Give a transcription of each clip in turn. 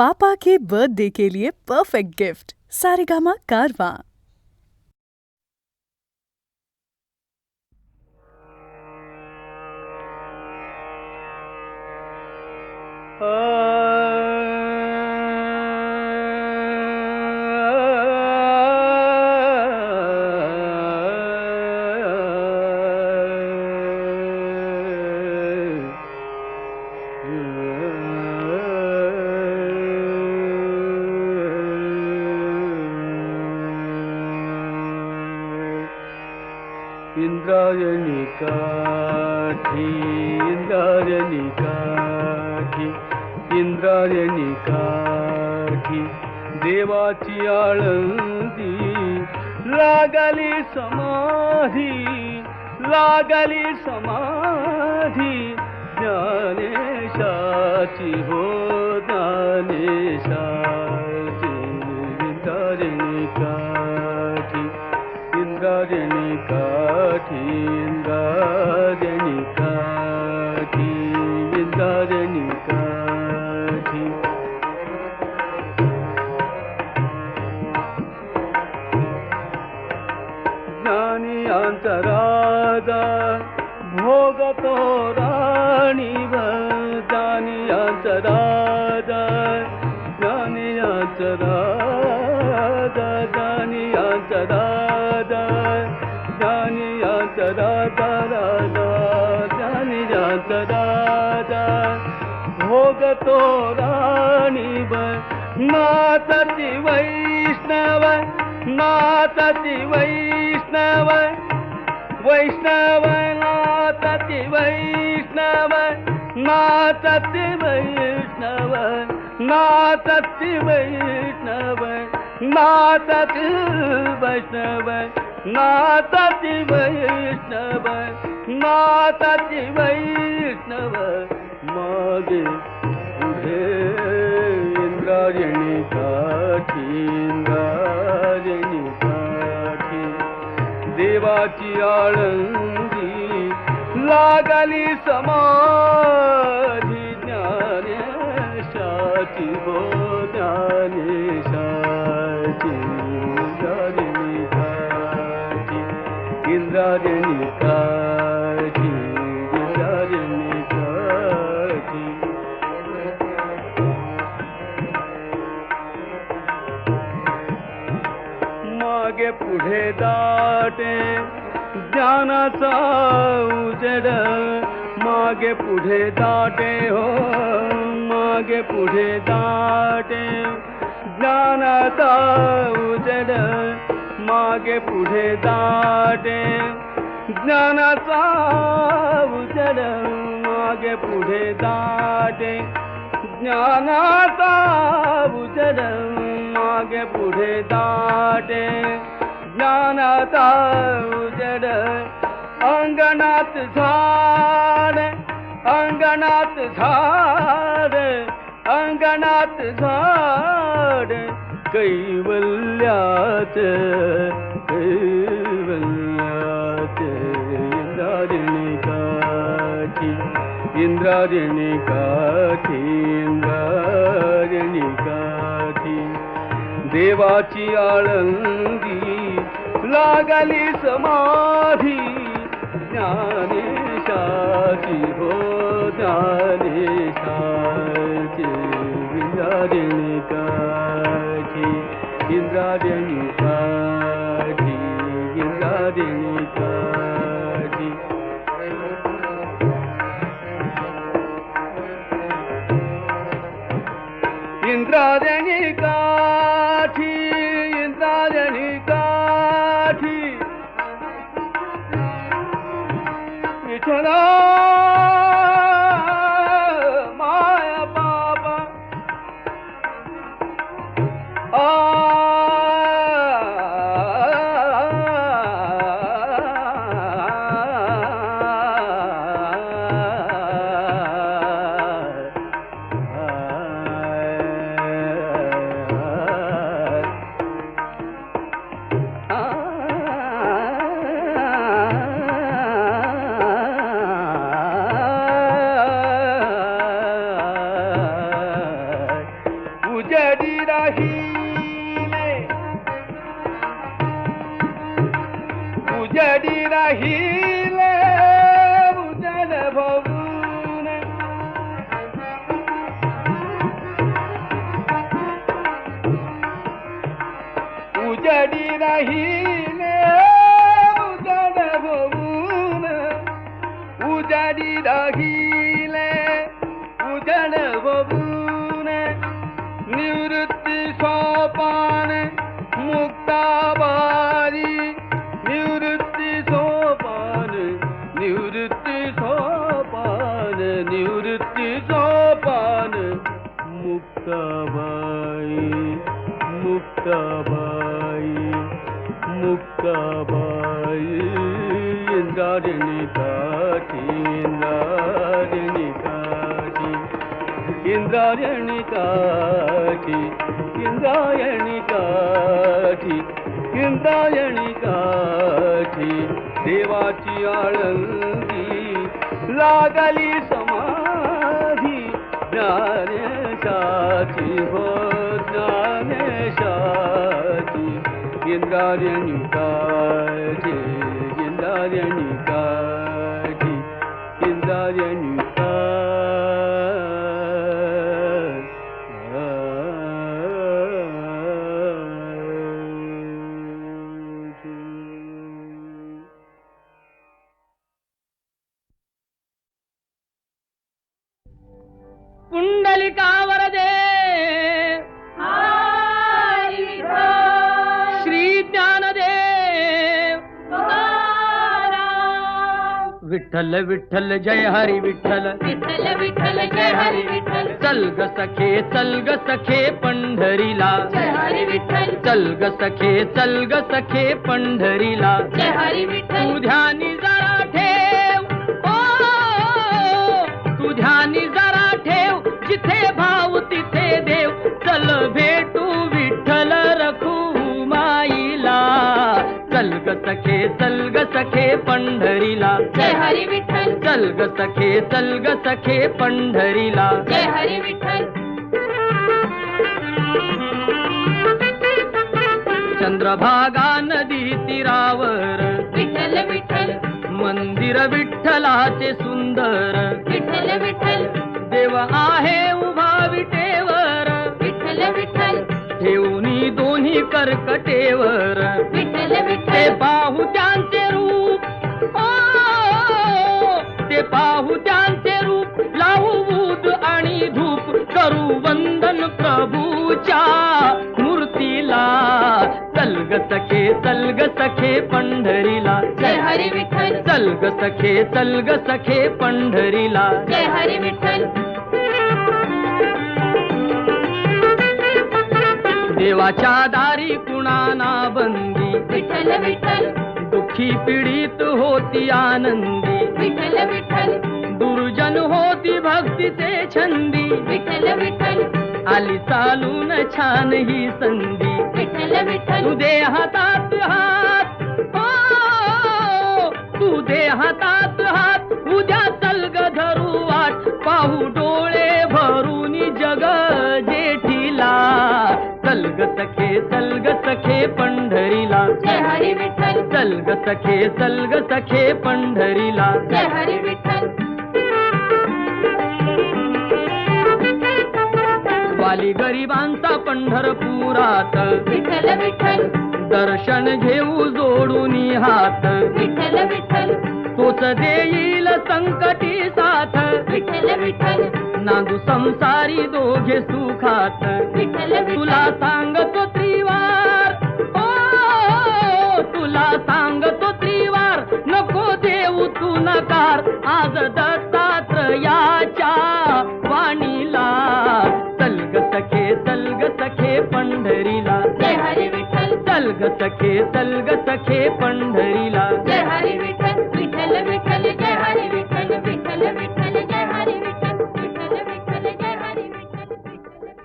पापा के birthday के लिए perfect gift Saregama कारवां। इंद्रायणी काठी, इंद्रायणी काठी, इंद्रायणी काठी, देवाची आळंदी लागली समाधी, लागली समाधी, ज्ञानेशाची हो ज्ञानेशाची। इंद्रायणी काठी, इंद्रायणी काठी, इंद्रायणी काठी, इंद्रायणी काठी। ज्ञानियांचा राजा भोगतो राणीवर, ज्ञानियांचा राजा, ज्ञानियांचा राजा, ज्ञानियांचा राजा, ज्ञानियांचा राजा, राजा, ज्ञानियांचा राजा भोगतो राणीवर। नाचती वैष्णव, नाचती वैष्णव, वैष्णव नाचती वैष्णव, नाचती वैष्णव, नाचती वैष्णव, नाचती वैष्णव, नाचती वैष्णव, नाचती वैष्णव। मागे पुढे इंद्रायणी काठी, इंद्रायणी काठी, देवाची आळंदी लागली समाधी, ज्ञानेशाची हो ज्ञानेशाची। इंद्रायणी काठी, इंद्रायणी काठी, इंद्रायणी काठी। मागे पुढे दाटे ज्ञानाचा उजेड, मागे पुढे दाटे हो, मागे पुढे दाटे ज्ञानाचा उजेड, मागे पुढे दाटे ज्ञानाचा उजेड, मागे पुढे दाटे ज्ञानाचा उजेड, मागे पुढे दाटे ज्ञानाचा उजेड। अंगणात झाड, अंगणात झाड, अंगणात झाड, कैवल्यात, कैवल्यात। इंद्रायणी काठी, इंद्रायणी काठी, इंद्रायणी काठी, देवाची आळंदी लागली समाधी, ज्ञानेशाची हो ज्ञानेशाची। इंद्रायणी काठी, इंद्रायणी काठी, इंद्रायणी काठी। इंद्रायणी काठी, इंद्रायणी काठी, विठ्ठला माया बाबा आ उजडी राहिले उजडी राहिले उजड भरून उजडी राहिले उजड भरून उजडी राहिले उजड भरून निवृत्ती सोपान मुक्ताबारी निवृत्ती सोपान निवृत्ती सोपान निवृत्ती सोपान मुक्ताबाई मुक्ताबाई मुक्ताबाई इंद्रायणी काठी इंद्रायणी काठी इंद्रायणी काठी इंद्रायणी काठी इंद्रायणी काठी देवाची आळंदी लागली समाधी ज्ञानेशाची हो ज्ञानेशाची इंद्रायणी काठी इंद्रायणी काठी इंद्रायणी पुंडलिकावर दे श्री ज्ञानदेव विठ्ठल विठ्ठल जय हरी विठ्ठल विठ्ठल विठ्ठल जय हरी विठ्ठल चल ग सखे पंढरीला जय हरी विठ्ठल चल ग सखे पंढरीला जय हरी विठ्ठल तू ध्यानी जरा ठेव ओ तू ध्यानी जरा ठेव जिथे भाव तिथे देव चल भेटू विठ्ठल रखू माईला चल ग सखे पंढरीला जय हरी विठ्ठल चल ग सखे पंढरीला जय हरी विठ्ठल चंद्रभागा नदी तीरावर विठ्ठल विठ्ठल मंदिर विठ्ठलाचे सुंदर विठ्ठल विठ्ठल देव आहे उभा विटेवर विठ्ठल विठ्ठल ठेवणी दोन्ही कर्कटेवर विठ्ठल ते विठ्ठल पाहू त्यांचे रूप ओ ते पाहू त्यांचे रूप लावू बूद आणि धूप करू वंदन प्रभूच्या मूर्तीला चल ग सखे पंढरीला जय हरी विठ्ठल चल ग सखे पंढरीला जय हरी विठ्ठल देवाच्या दारी कुणाना बंदी विठ्ठल विठ्ठल दुःखी पीडित होती आनंदी विठ्ठल विठ्ठल दुर्जन होती भक्तीचे छंदी विठ्ठल विठ्ठल आली चालून छान ही संधी विठ्ठल विठ्ठल तू दे हातात हात ओ तू दे हातात हात उद्या चल ग धरू वाट पाहू डोळे भरून जग जेठीला चल ग सखे पंढरीला जय हरी विठ्ठल चल ग सखे पंढरीला जय हरी विठ्ठल वाली गरिबांचा पंढरपुरात विठ्ठल विठ्ठल दर्शन घेऊ जोडून हात विठ्ठल विठ्ठल तोच देईल संकटी साथ विठ्ठल विठ्ठल नांदू संसारी दोघे सुखात विठ्ठल तुला सांगतो त्रिवार ओ तुला सांगतो त्रिवार नको देऊ तू नकार आज दत्तात्रयाच्या वाणीला चल ग सखे पंढरीला जय हरी विठ्ठल चल ग सखे पंढरीला जय हरी विठ्ठल विठ्ठल विठ्ठल जय हरी विठ्ठल विठ्ठल विठ्ठल जय हरी विठ्ठल विठ्ठल विठ्ठल जय हरी विठ्ठल विठ्ठल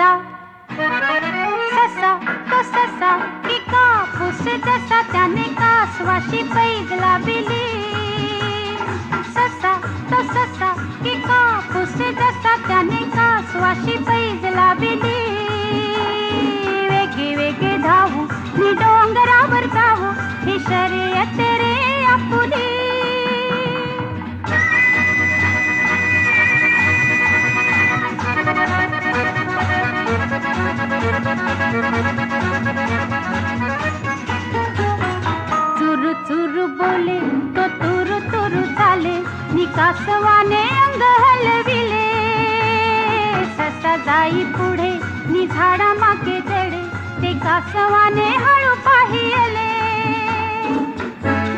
ससा ससा तो ससा की कापूस जसा त्याने कासवाशी पैज लाविली ससा तो ससा की कापूस जसा त्याने कासवाशी पैज लाविली वेगे वेगे धावू मी डोंगरावर जाऊ ही शर्यत रे आपुली चुरू चुरू बोले तो तुरु तुरु चाले निकासवाने अंग हलविले ससा जाई पुढे नि झाडा मागे जडे ते कासवाने हळू पाहिले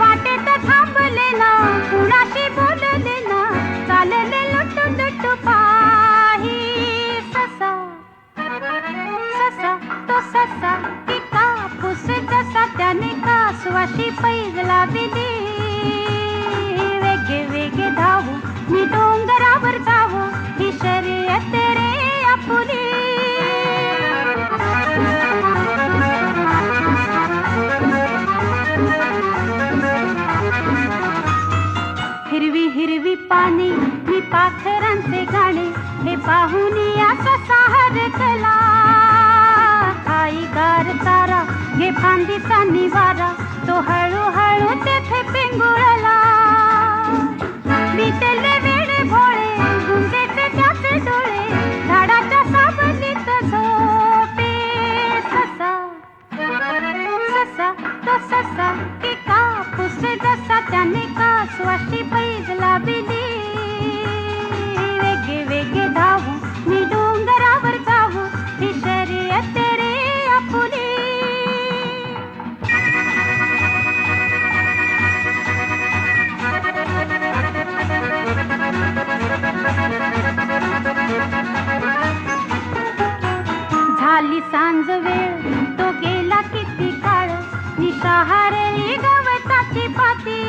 वाटेत थांबले ना कुणाशी बोलले ना चालले लुटू लुटू पाही ससा ससा तो ससा की कापूस जसा त्याने कासवाशी पैज लाविली वेगे वेगे धावू मी डोंगरावर जाऊ ही शर्यत रे आपुली हिरवी हिरवी पाने मी पाखरांचे गाणे हे पाहून या ससा हरकला आई गार तारा घे फांदीचा निवारा तो हळूहळू तेथे पिंगुळला बितले वेळे भोळे गुंजेचे त्याचे डोळे झाडाच्या सावलीत झोपे ससा ससा तो ससा की कापूस जसा त्याने कासवाशी पैज लाविली वेगे वेगे धावू मी डोंगरावर जाऊ ही शर्यत रे आपुली झाली सांज वेळ तो गेला किती काळ निशाहारली गवताची पाती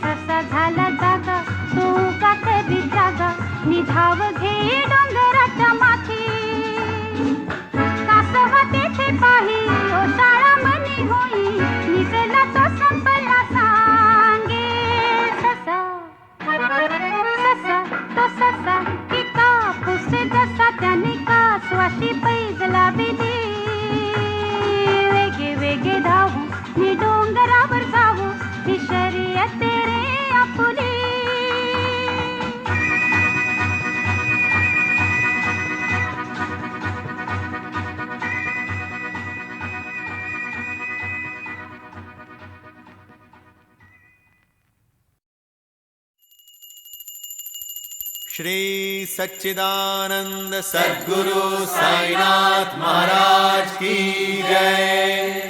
ससा झाला जागा तो का कधी जागा निधाव घे डोंगराच्या माथी कासव तेथे पाही ओ शाळा मनी होई निजला तो संपला सांगे ससा ससा तो ससा की कापूस जसा त्याने कासवाशी पैज लाविली वेगे वेगे धावू मी डोंगरावर जाऊ ही शर्यत रे आपुली श्री सच्चिदानंद सद्गुरु साईनाथ महाराज की जय।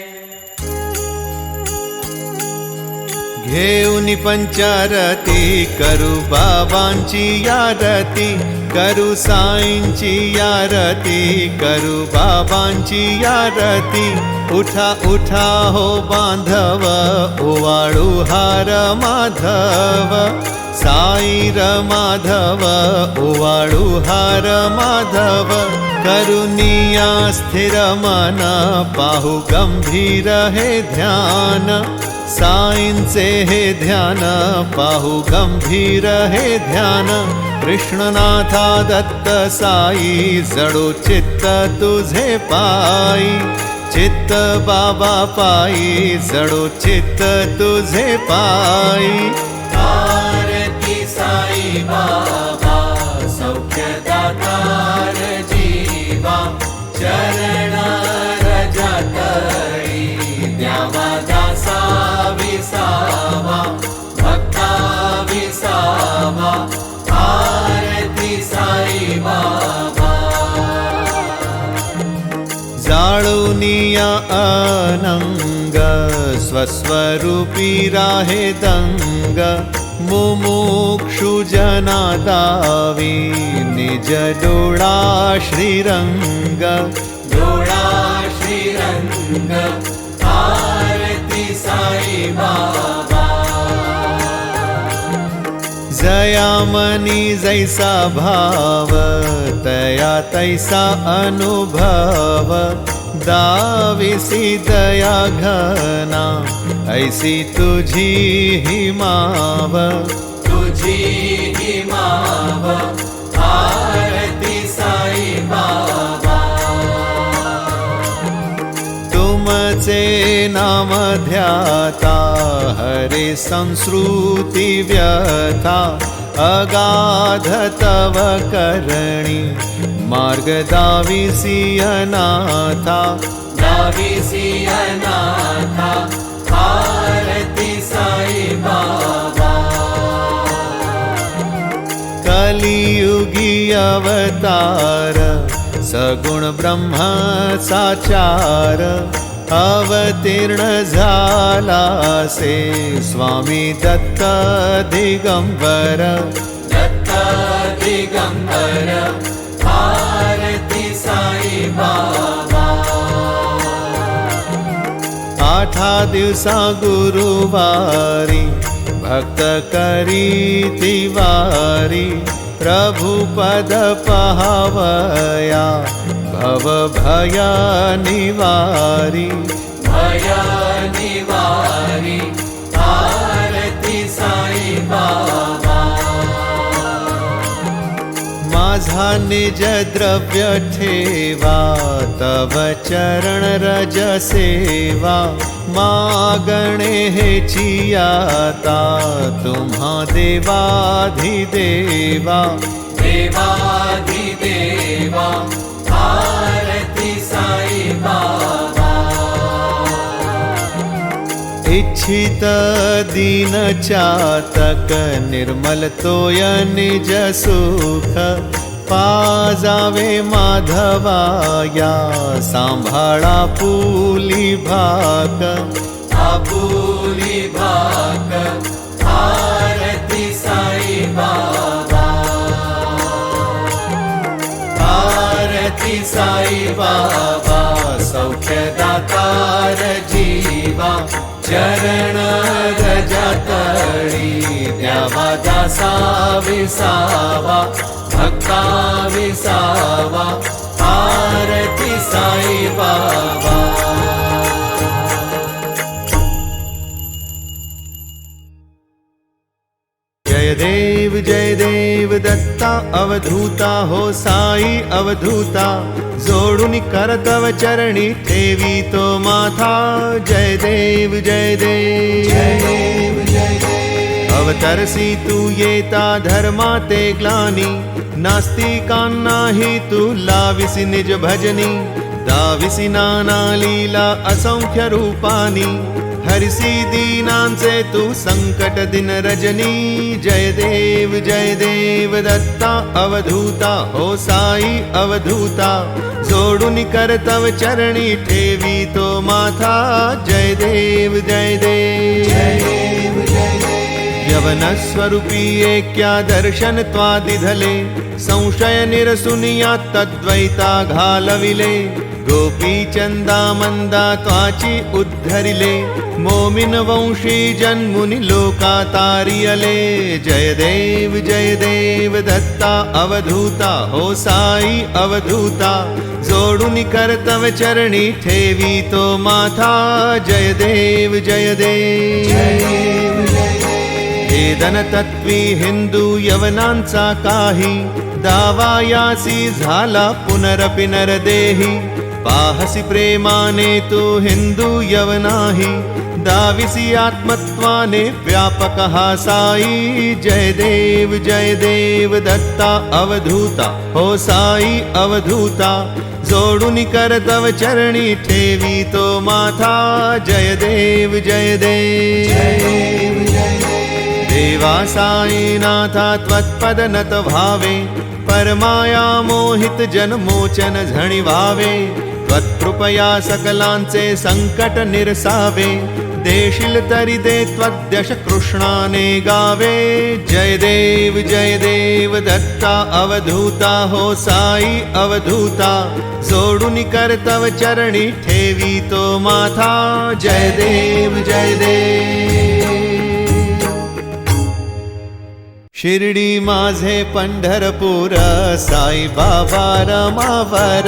घेऊन पंचारती करू बाबांची यारती करू साईंची यारती करू बाबांची यारती उठा उठा हो बांधव ओवाळू हार माधव साई र माधव ओवाळू हार माधव करुनिया स्थिर मन पाहू गंभीर हे ध्यान साईंचे हे ध्यान पाहू गंभीर हे ध्यान कृष्णनाथा दत्त साई जडो चित्त तुझे पायी चित्त बाबा पायी जडो चित्त तुझे पायी आरती साई बाबा सौख्यदातार जीवा चरण रजतळी द्यावा दासा विसावा भक्ता विसावा आरती साई बाबा जाळुनिया अनंग स्वस्वरूपी राहे दंग मुमुक्षु जना दावी निज डोळा श्रीरंग डोळा श्रीरंग आरती साई बाबा जय तया मनी जैसा भाव तया तैसा अनुभव दाविसी दया घना ऐसी तुझी ही माव आरती साई बाबा तुमचे नाम ध्याता हरे संस्कृती व्यथा अगाध तव करणी मार्ग दाविसी अनाथा आरती साई बाबा कलियुगी अवतार सगुण ब्रह्म साचार अवतीर्ण झाला से स्वामी दत्त दिगंबर आरती साई बाबा 8 दिवसा गुरुवारी भक्त करी तिवारी प्रभु पद पावया भव भय निवारी आरती साई बाबा माझा निज द्रव्य ठेवा तव चरण रज सेवा मागणे हेची आता तुम्हा देवाधिदेवा आरती साई बाबा इच्छित दीन चातक निर्मल तोय निज सुख पाजावे माधवाया सांभाळा पुली भाक आरती साई बाबा आरती साई बाबा सौख्यदातार जीवा चरण रजतळी द्यावा दासा विसावा भक्ता विसावा आरती साई बाबा जय देव दत्ता अवधूता हो साई अवधूता जोडून करतव चरणी ठेवी तो माथा जय देव अवतरसी तू येता धर्मा ते ग्लानी नास्तिकांनाही तू लाविसी निज भजनी दाविसी नाना लीला असंख्य रूपानी हरिसी दीनांचे तू संकट दिन रजनी जय देव दत्ता अवधूता हो साई अवधूता जोडून करतव चरणी ठेवी तो माथा जय देव यवन स्वरूपी एक्या दर्शन त्वादिधले संशय निरसुनिया तद्वैता घालविले गोपी चंदा मंदा त्वाची उद्धरिले मोमिन वंशी जन्मुनि लोका तारियले जय देव दत्ता अवधूता हो साई अवधूता जोडून करतव चरणी ठेवी तो माथा जय देव वेदन तत्वी हिंदू यवनांचा काही दावायासी झाला पुनरपि नरदेही पाहसी प्रेमाने तू हिंदू यवनाही दाविसी आत्मत्वाने व्यापक हा साई जय देव दत्ता अवधूता हो साई अवधूता जोडून करतव चरणी ठेवी तो माथा जय देव देवा साईनाथा त्वत्पद नत भावे परमाया मोहित जन मोचन झणी व्हावे त्वत्कृपया सकलांचे संकट निरसावे देशील तरी दे त्वद्यश कृष्णाने गावे जय देव दत्ता अवधूता हो साई अवधूता जोडून करतव चरणी ठेवी तो माथा जय देव शिर्डी माझे पंढरपूर, साई बाबा रमावर,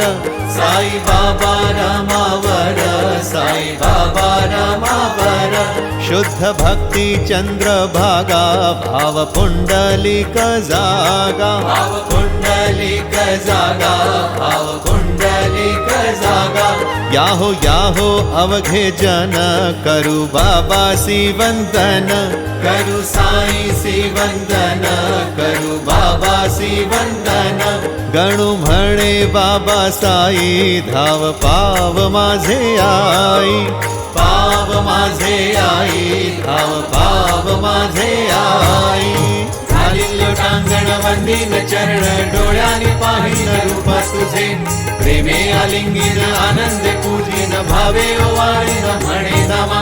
साई बाबा रमावर, साई बाबा रमावर. शुद्ध भक्ती चंद्रभागा, भाव पुंडलिक जागा, भाव पुंडलिक जागा, भाव पुंडलिक जागा. याहो अवघे जन, करू बाबासी वंदन, करू साईसी वंदन, करू बाबासी वंदन. गणू म्हणे बाबा साई, धाव पाव माझे आई, पाव माझे आई, धाव पाव माझे आई. झाली लोटांगण वंदीन चरण, डोळ्यानी पाहिन रूप तुझे. प्रेमे आलिंगीन आनंदे पूजिन, भावे ओवाळीन म्हणे नामा.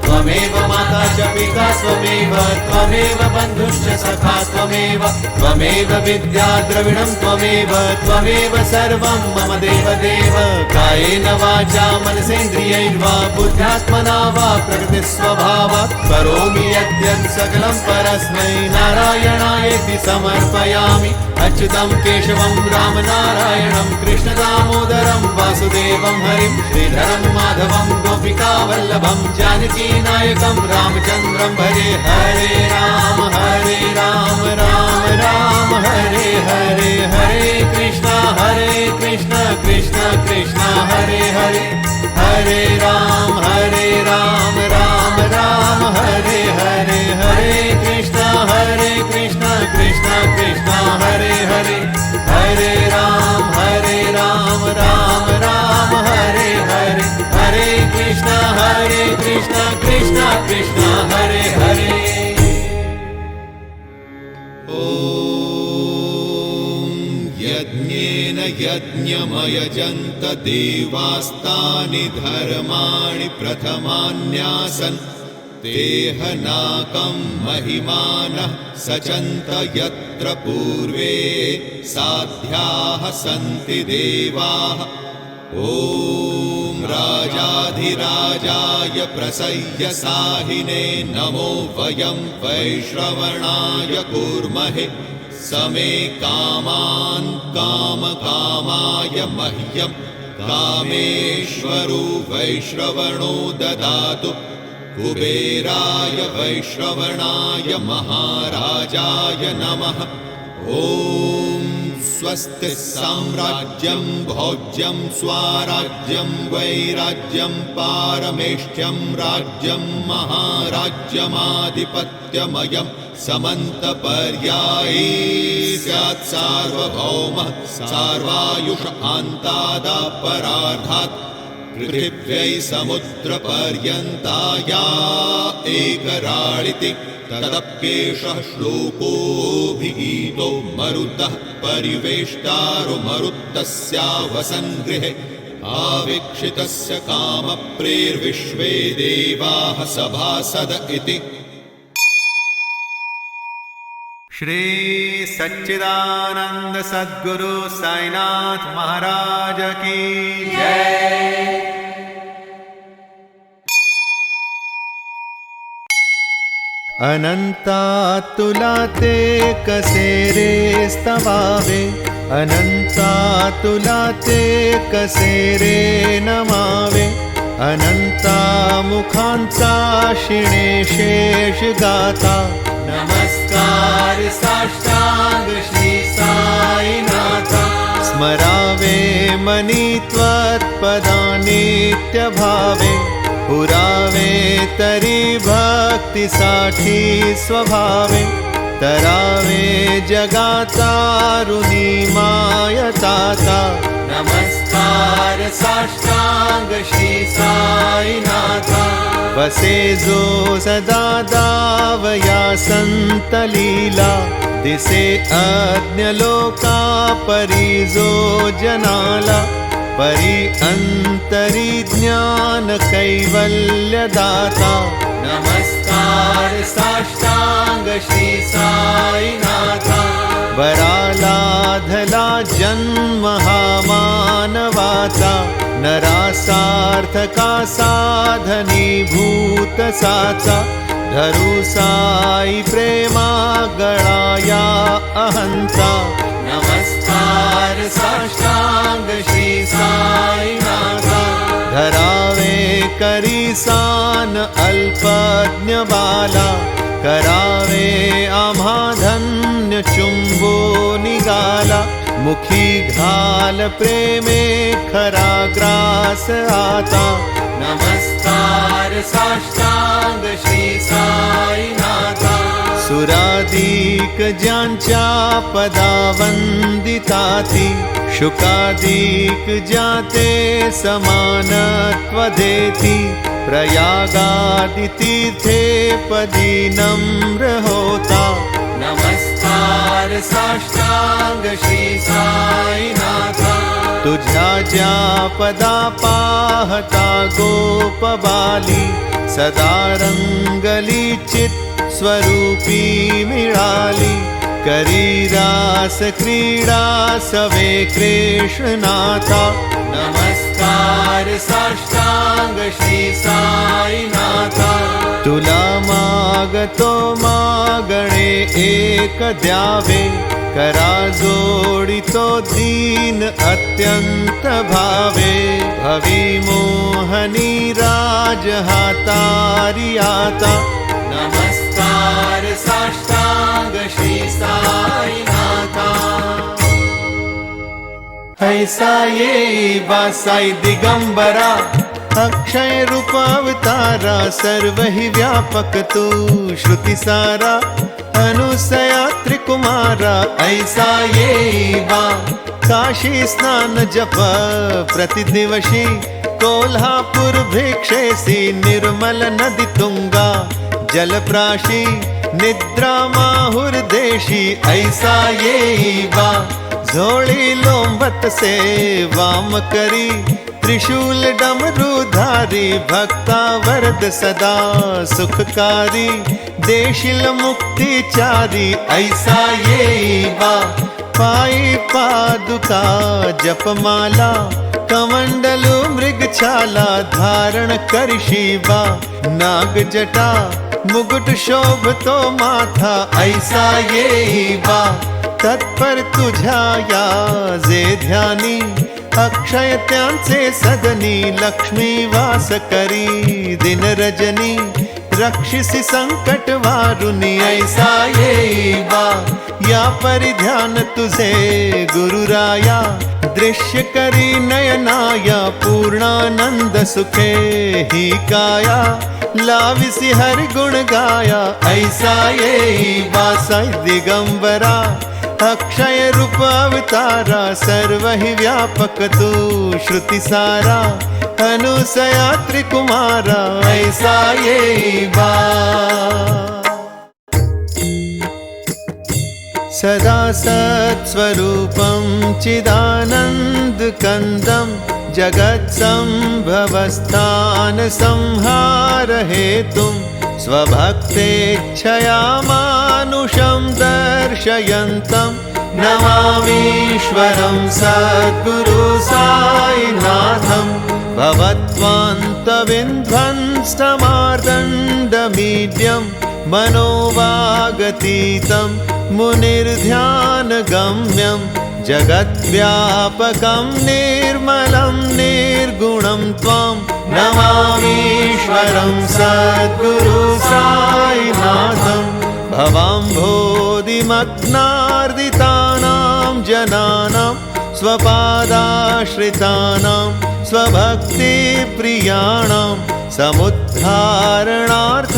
त्वमेव माता च पिता त्वमेव, त्वमेव बन्धुश्च सखा त्वमेव. त्वमेव विद्या द्रविणं त्वमेव, त्वमेव सर्वं मम देवदेव. कायेन वाचा मनसेन्द्रियैर्वा, बुद्ध्यात्मना वा प्रकृतिस्वभावात्. करोमि यद्यत् सकलं परस्मै नारायणायेति समर्पयामि. अच्युतं केशवं रामनारायणं, कृष्णदामोदरं वासुदेवं हरिं. श्रीधरं माधवं गोपिकावल्लभं, जानकीनायकं रामचन्द्रं भजे. हरे राम राम राम हरे हरे. हरे कृष्ण कृष्ण कृष्ण हरे हरे. हरे राम राम राम हरे हरे. हरे कृष्ण कृष्ण कृष्ण हरे हरे. हरे राम राम राम हरे हरे. हरे कृष्ण कृष्ण कृष्ण हरे हरे. ॐ यज्ञेन यज्ञमयजन्त देवास्तानि धर्माणि प्रथमान्यासन्. देहनाकं महिमानः सचन्त यत्र पूर्वे साध्याः सन्ति देवाः. ॐ राजाधिराजाय प्रसह्य साहिने नमो वयं वैश्रवणाय कुर्महे. समे कामान् कामकामाय मह्यं कामेश्वरो वैश्रवणो ददातु. कुबेराय वैश्रवणाय महाराजाय नमः. ॐ स्वस्ति साम्राज्यं भोज्यं स्वराज्यं वैराज्यं पारमेष्ठ्यं राज्यं महाराज्यमाधिपत्यमयं समन्तपर्यायी स्यात् सार्वभौमः सार्वायुष अन्तादापरार्धात्. पृथिव्यै समुद्रपर्यन्ताया एकराळिति. तदप्येषः श्लोकोऽभिगीतो मरुतः परिवेष्टारो मरुत्तस्यावसङ्गृहे. आवीक्षितस्य कामप्रेर्विश्वे देवाः सभासद इति. श्री सच्चिदानंद सद्गुरु साईनाथ महाराज की जय. अनंता तुला ते कसे रे स्तवावे, अनंता तुला ते कसे रे नमावे. अनंता मुखांचा शिणे शेष गाता, नमस्कार साष्टांग श्री साईनाथा. स्मरावे मनी त्वत्पदानित्य भावे, पुरावे तरी भक्तीसाठी स्वभावे. तरावे जगाचा ऋणी मायताता, नमस्कार साष्टांग श्री साईनाथा. वसे जो सदा दावया संत लीला, दिसे अज्ञ लोका परी जो जनाला. परी अंतरी ज्ञान कैवल्य दाता, नमस्कार साष्टांग श्री साईनाथा. वरालाधला जन्म हा मानवाचा, नरासार्थका साधनी भूत साचा. धरु साई प्रेमा गळाया अहंता नमस्कार साष्टांग श्री साईनाथा धरावे करीसान अल्पज्ञ बाला करावे आम्हा धन्य चुंबो निगाला मुखी घाल प्रेमे खरा ग्रास आता नमस्कार साष्टांग श्री साईनाथा सुरादीक ज्यांच्या पदावंदिताती शुकादीक ज्याते समानत्व देती प्रयागादि तीर्थे पदी नम्र होता नमस्कार साष्टांग श्री साईनाथा तुझ्या ज्या पदा पाहता गोप बाली सदा रंगली चित स्वरूपी मिळाली करी रास क्रीडा सवे कृष्णनाथा नमस्कार साष्टांग श्री साईनाथा तुला मागतो मागणे एक द्यावे करा जोडितो दीन अत्यंत भावे भवी मोहनी राज हातारी आता नमस्कार साष्टांग श्री साईनाथा ऐसा ये बासाई दिगंबरा अक्षय रूप अवतारा सर्व ही व्यापक तू श्रुति सारा अनुसया त्रिकुमारा ऐसा ये बा काशी स्नान जप प्रतिदिवशी कोल्हापुर भिक्षेसी निर्मल नदी तुंगा जलप्राशी निद्रा माहुर देशी ऐसा ये बा झोली लोंबत से वाम करी त्रिशूल डमरूधारी भक्ता वरद सदा सुखकारी देशिल मुक्तिचारी ऐसा ये बा पाई पादुका जपमाला कमंडलु मृगछाला धारण करशी बा नाग जटा मुकुट शोभतो माथा ऐसा ये बा तत्पर तुझ्या या जे ध्यानी अक्षय त्यांचे सदनी लक्ष्मी वास करी दिन रजनी रक्षिसी संकट वारुनी ऐसा ये बा या परिध्यान तुझे गुरुराया दृश्य करी नयनाया पूर्णानंद सुखे ही काया लाविसी हरि गुण गाया ऐसा ये बा साई दिगंबरा अक्षय रूप अवतारा सर्व ही व्यापक तू श्रुति सारा अनुसया त्रिकुमारा ऐसा ये बा सदा सत्स्वरूपं चिदानन्दकन्दं जगत्सम्भवस्थान संहार हेतुं स्वभक्तेच्छया मानुषं दर्शयन्तं नमामीश्वरं सद्गुरु साईनाथं भवत्वान्तविध्वंस्तमार्दण्डमीड्यं मनोवागतीतं मुनिर्ध्यानगम्यं जगद्व्यापकं निर्मलं निर्गुणं त्वां नमामीश्वरं सद्गुरु साईनाथं भवाम्भोधिमग्नार्दितानां जनानां स्वपादाश्रितानां स्वभक्तिप्रियाणां समुद्धारणार्थ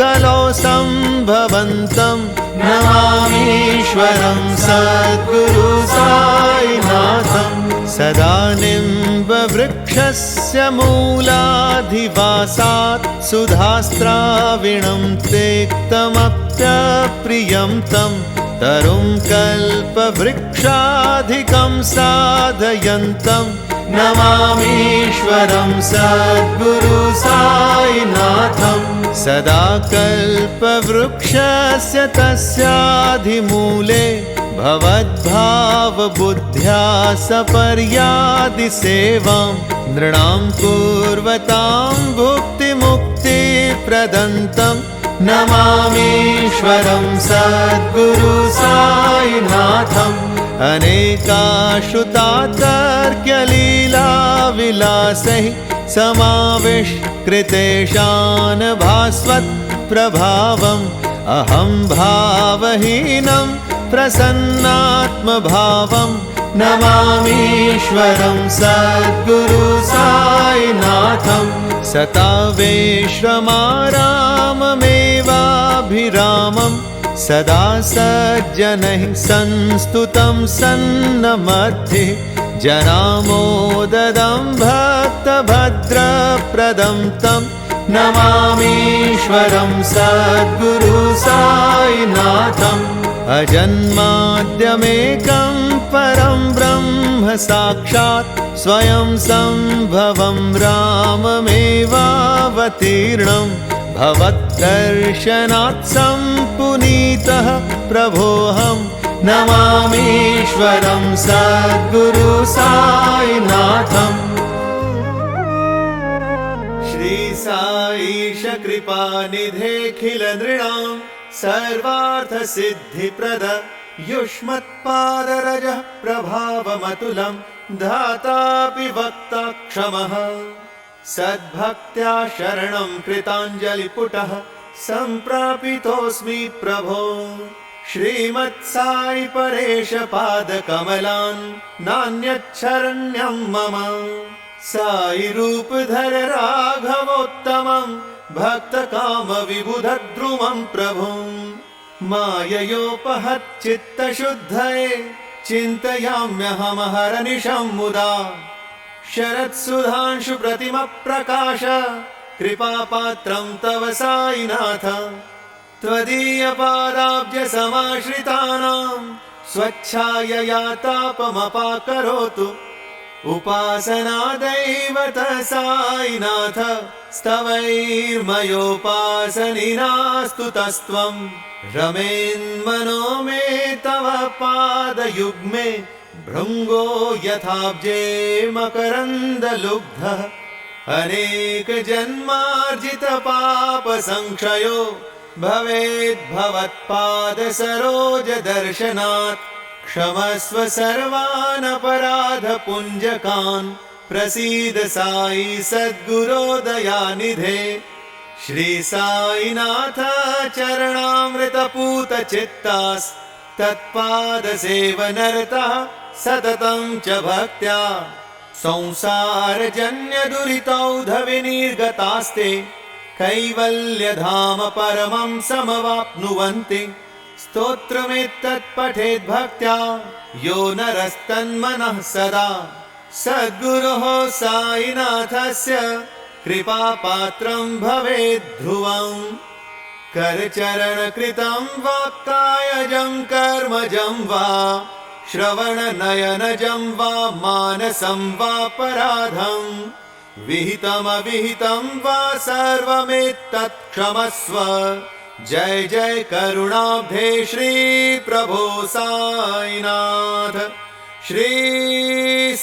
कलो सम्भवन्तं नमामीश्वरं सद्गुरु साईनाथं सदा निम्बवृक्षस्य मूलाधिवासात् सुधास्त्राविणं तेक्तमप्यप्रियं तं तरुं कल्पवृक्षाधिकं साधयन्तं नमामीश्वरं सद्गुरु साईनाथं सदा कल्पवृक्षस्य तस्याधिमूले भवद्भावबुद्ध्या सपर्यादिसेवां नृणां कुर्वतां भुक्तिमुक्तिप्रदन्तं नमामीश्वरं सद्गुरु साईनाथम् अनेकाश्रुतातर्क्यलीला विलासैः समाविष्कृतेशान भास्वत् प्रभावम् अहं भावहीनं प्रसन्नात्मभावं नमामीश्वरं सद्गुरु साईनाथम् सता विश्रमाराममेवाभिरामं सदा सज्जनैः संस्तुतं सन्नमद्धि जनामोददं भक्तभद्रप्रदं तं नमामीश्वरं सद्गुरु साईनाथम् अजन्माद्यमेकं परं ब्रह्म साक्षात् स्वयं सम्भवं राममेवावतीर्णं भवद्दर्शनात् सम्पुनीतः प्रभोऽहं नमामीश्वरं सद्गुरु साईनाथम् श्री साईश कृपानिधेऽखिल नृणां सर्वार्थसिद्धिप्रद युष्मत्पादरजः प्रभावमतुलं धातापि वक्ता क्षमः सद्भक्त्या शरणं कृताञ्जलिपुटः सम्प्रापितोऽस्मि प्रभो श्रीमत्साई परेश पादकमलान् नान्यच्छरण्यं मम साई रूपधर राघवोत्तमं भक्तकामविबुधद्रुमं प्रभुं माययोपहच्चित्तशुद्धये चिन्तयाम्यहमहरनिशं मुदा शरत्सुधांशु प्रतिमप्रकाश कृपापात्रं तव साईनाथ त्वदीयपादाब्जसमाश्रितानां स्वच्छायया तापमपाकरोतु उपासना दैवत साईनाथ स्तवैर्मयोपासनिनास्तु तस्त्वं रमेन्मनो मे तव पादयुग्मे भृङ्गो यथाब्जे मकरन्दलुब्धः अनेकजन्मार्जितपापसंक्षयो भवेद्भवत्पादसरोजदर्शनात् क्षमस्व सर्वानपराधपुञ्जकान् प्रसीद साई सद्गुरो दयानिधे श्री साईनाथ चरणामृतपूतचित्तास् तत्पादसेवनरतः सततं च भक्त्या संसारजन्यदुरितौधविनिर्गतास्ते कैवल्यधाम परमं समवाप्नुवन्ति स्तोत्रमेतत्पठेद्भक्त्या यो नरस्तन्मनः सदा सद्गुरोः साईनाथस्य कृपापात्रं भवेत् ध्रुवम् करचरणकृतं वा कायजं कर्मजं वा श्रवणनयनजं वा मानसं वा पराधं विहितमविहितं वा सर्वमेतत् क्षमस्व जय जय करुणाब्धे श्री प्रभो साईनाथ श्री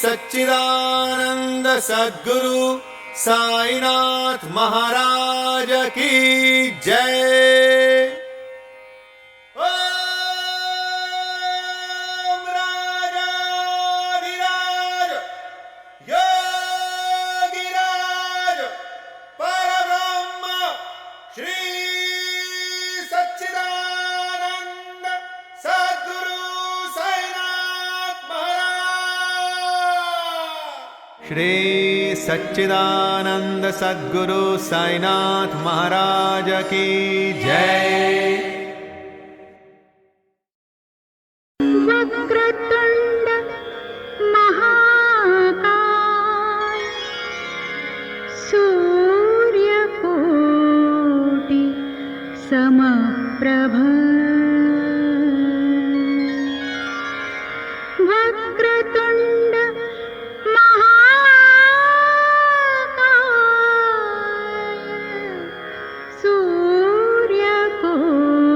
सच्चिदानंद सद्गुरु साईनाथ महाराज की जय। ओम राजाधिराज योगिराज परब्रह्म श्री सच्चिदानंद सद्गुरु साईनाथ महाराज श्री सच्चिदानंद सद्गुरु साईनाथ महाराज की जय। वक्रतुंड महाकाय सूर्यकोटि समप्रभ वक्रतुंड महाकाय सूर्यकोटि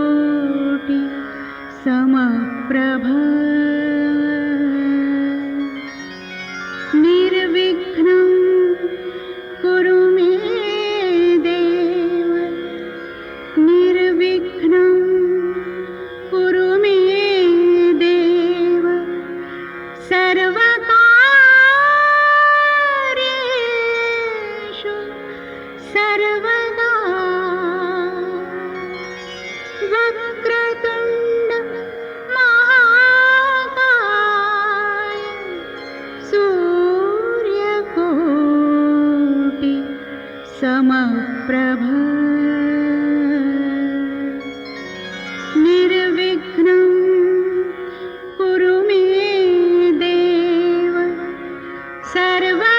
सर्वा